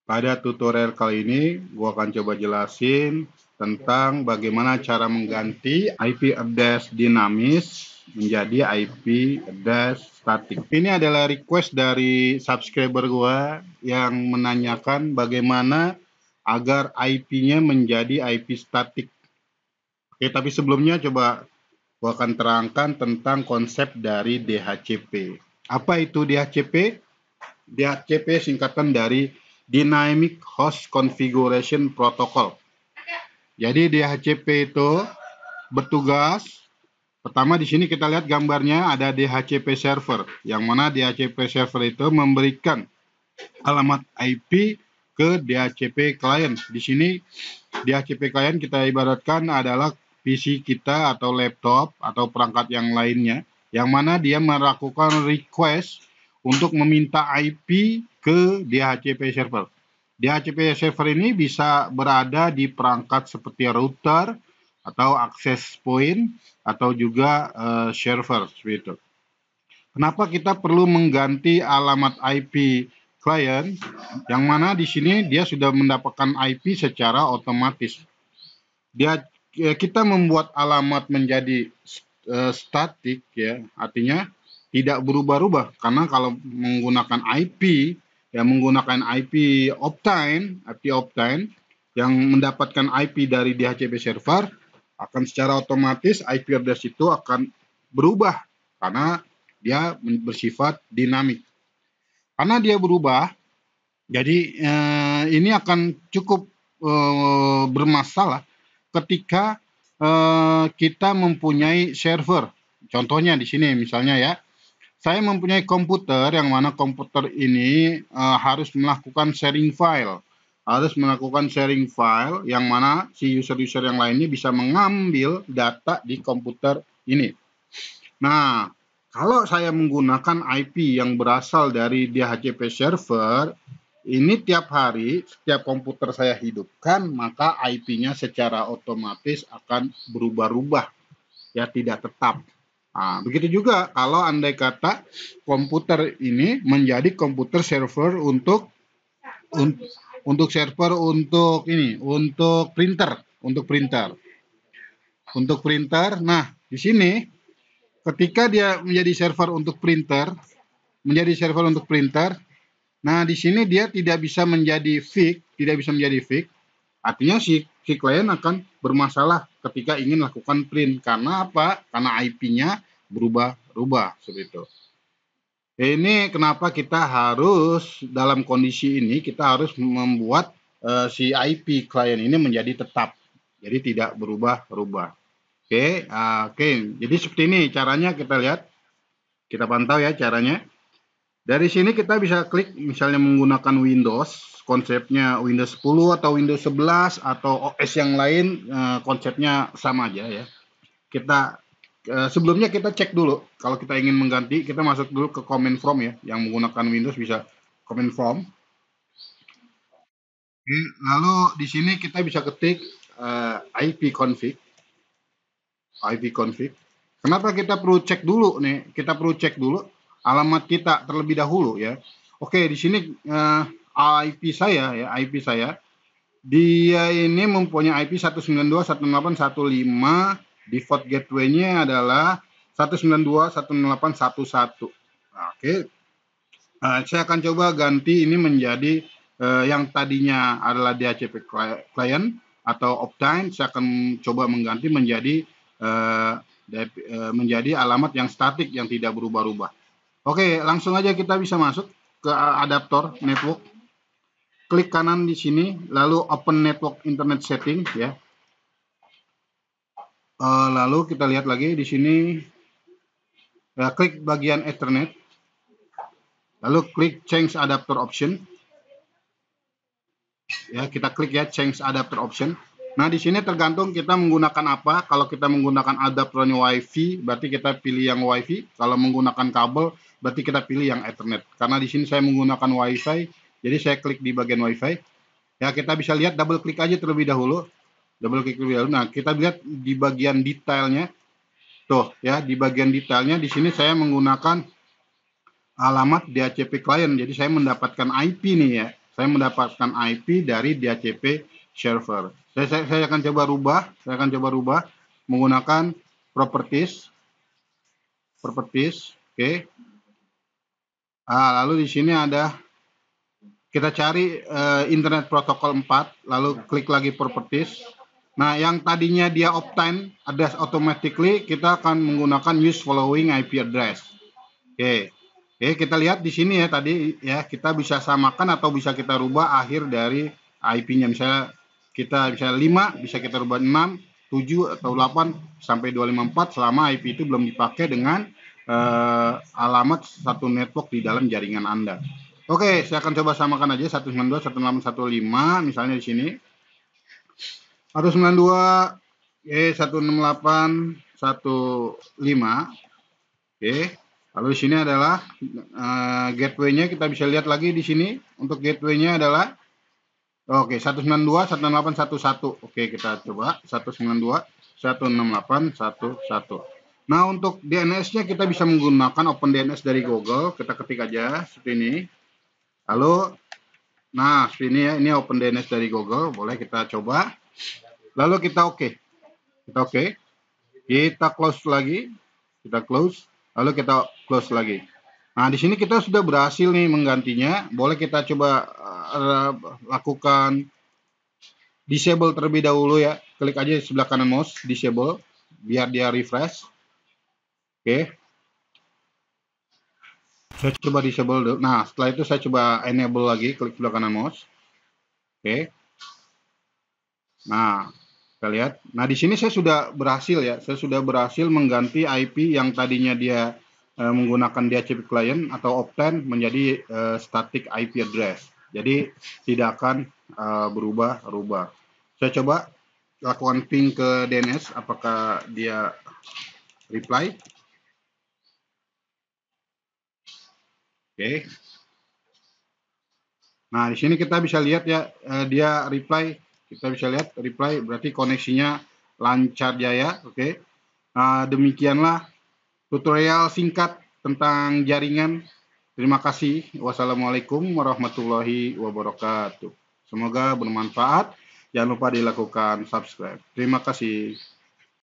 Pada tutorial kali ini, gua akan coba jelasin tentang bagaimana cara mengganti IP address dinamis menjadi IP address static. Ini adalah request dari subscriber gua yang menanyakan bagaimana agar IP-nya menjadi IP static. Oke, tapi sebelumnya coba gua akan terangkan tentang konsep dari DHCP. Apa itu DHCP? DHCP singkatan dari Dynamic Host Configuration Protocol. Jadi DHCP itu bertugas, pertama di sini kita lihat gambarnya ada DHCP server, yang mana DHCP server itu memberikan alamat IP ke DHCP client. Di sini DHCP client kita ibaratkan adalah PC kita atau laptop atau perangkat yang lainnya, yang mana dia melakukan request untuk meminta IP ke DHCP server. DHCP server ini bisa berada di perangkat seperti router atau access point atau juga server seperti itu. Kenapa kita perlu mengganti alamat IP client yang mana di sini dia sudah mendapatkan IP secara otomatis. Kita membuat alamat menjadi statik ya, artinya tidak berubah-ubah, karena kalau menggunakan IP optane yang mendapatkan IP dari DHCP server, akan secara otomatis IP address itu akan berubah karena dia bersifat dinamik. Karena dia berubah, jadi ini akan cukup bermasalah ketika kita mempunyai server. Contohnya di sini misalnya ya, saya mempunyai komputer yang mana komputer ini harus melakukan sharing file. Yang mana si user-user yang lainnya bisa mengambil data di komputer ini. Nah, kalau saya menggunakan IP yang berasal dari DHCP server, ini tiap hari, setiap komputer saya hidupkan, maka IP-nya secara otomatis akan berubah-ubah, ya tidak tetap. Nah, begitu juga kalau andai kata komputer ini menjadi komputer server untuk printer. Nah, di sini ketika dia menjadi server untuk printer, nah di sini dia tidak bisa menjadi fix, artinya si klien akan bermasalah ketika ingin lakukan print. Karena apa? Karena IP-nya berubah-ubah seperti itu. Ini kenapa kita harus dalam kondisi ini kita harus membuat si IP klien ini menjadi tetap, jadi tidak berubah-ubah. Oke, jadi seperti ini caranya, kita lihat, kita pantau ya caranya. Dari sini kita bisa klik misalnya menggunakan Windows, konsepnya Windows 10 atau Windows 11 atau OS yang lain, konsepnya sama aja ya. Sebelumnya kita cek dulu, kalau kita ingin mengganti, kita masuk dulu ke command prompt ya, yang menggunakan Windows bisa command prompt. Lalu di sini kita bisa ketik ipconfig. Kenapa kita perlu cek dulu nih? Kita perlu cek dulu alamat kita terlebih dahulu ya. Oke, di sini IP saya, dia ini mempunyai IP 192.168.1.5, default gateway-nya adalah 192.168.1.1. Oke, saya akan coba ganti ini menjadi yang tadinya adalah DHCP client atau optane, saya akan coba mengganti menjadi alamat yang statik yang tidak berubah-ubah. Oke, langsung aja kita bisa masuk ke adaptor network. Klik kanan di sini, lalu open network internet setting ya. Lalu kita lihat lagi di sini, klik bagian Ethernet, lalu klik change adapter option. Ya, kita klik ya change adapter option. Nah, di sini tergantung kita menggunakan apa. Kalau kita menggunakan adapternya WiFi, berarti kita pilih yang WiFi. Kalau menggunakan kabel, berarti kita pilih yang Ethernet. Karena di sini saya menggunakan WiFi, jadi saya klik di bagian WiFi. Ya, kita bisa lihat, double klik aja terlebih dahulu. Nah, kita lihat di bagian detailnya. Tuh, ya, di bagian detailnya di sini saya menggunakan alamat DHCP client. Jadi saya mendapatkan IP nih ya. Saya mendapatkan IP dari DHCP server. Saya akan coba rubah menggunakan properties. Oke. Lalu di sini ada, kita cari Internet Protocol 4, lalu klik lagi properties. Nah, yang tadinya dia obtain address automatically, kita akan menggunakan use following IP address. Oke, kita lihat di sini ya, tadi ya, kita bisa samakan atau bisa kita rubah akhir dari IP-nya. Misalnya kita bisa 5, bisa kita rubah 6, 7 atau 8 sampai 254 selama IP itu belum dipakai dengan alamat satu network di dalam jaringan Anda. Oke, saya akan coba samakan aja 192.168.1.5 misalnya di sini. 192.168.1.5. Oke. Lalu di sini adalah gateway-nya, kita bisa lihat lagi di sini. Untuk gateway-nya adalah 192.168.1.1. Oke, kita coba 192.168.1.1. Nah, untuk DNS-nya kita bisa menggunakan OpenDNS dari Google. Kita ketik aja seperti ini. Lalu, nah seperti ini ya, ini OpenDNS dari Google. Boleh kita coba. Lalu kita oke. Kita close lagi. Lalu kita close lagi. Nah, di sini kita sudah berhasil nih menggantinya. Boleh kita coba lakukan disable terlebih dahulu ya. Klik aja di sebelah kanan mouse, disable, biar dia refresh. Oke. Saya coba disable dulu. Nah, setelah itu saya coba enable lagi, klik sebelah kanan mouse. Oke. Nah, kita lihat. Nah, di sini saya sudah berhasil ya. Saya sudah berhasil mengganti IP yang tadinya dia menggunakan DHCP client atau obtain menjadi static IP address. Jadi tidak akan berubah-ubah. Saya coba lakukan ping ke DNS, apakah dia reply. Oke. Nah, di sini kita bisa lihat ya, dia reply. Kita bisa lihat reply, berarti koneksinya lancar jaya. Oke. Demikianlah tutorial singkat tentang jaringan. Terima kasih. Wassalamualaikum warahmatullahi wabarakatuh. Semoga bermanfaat. Jangan lupa dilakukan subscribe. Terima kasih.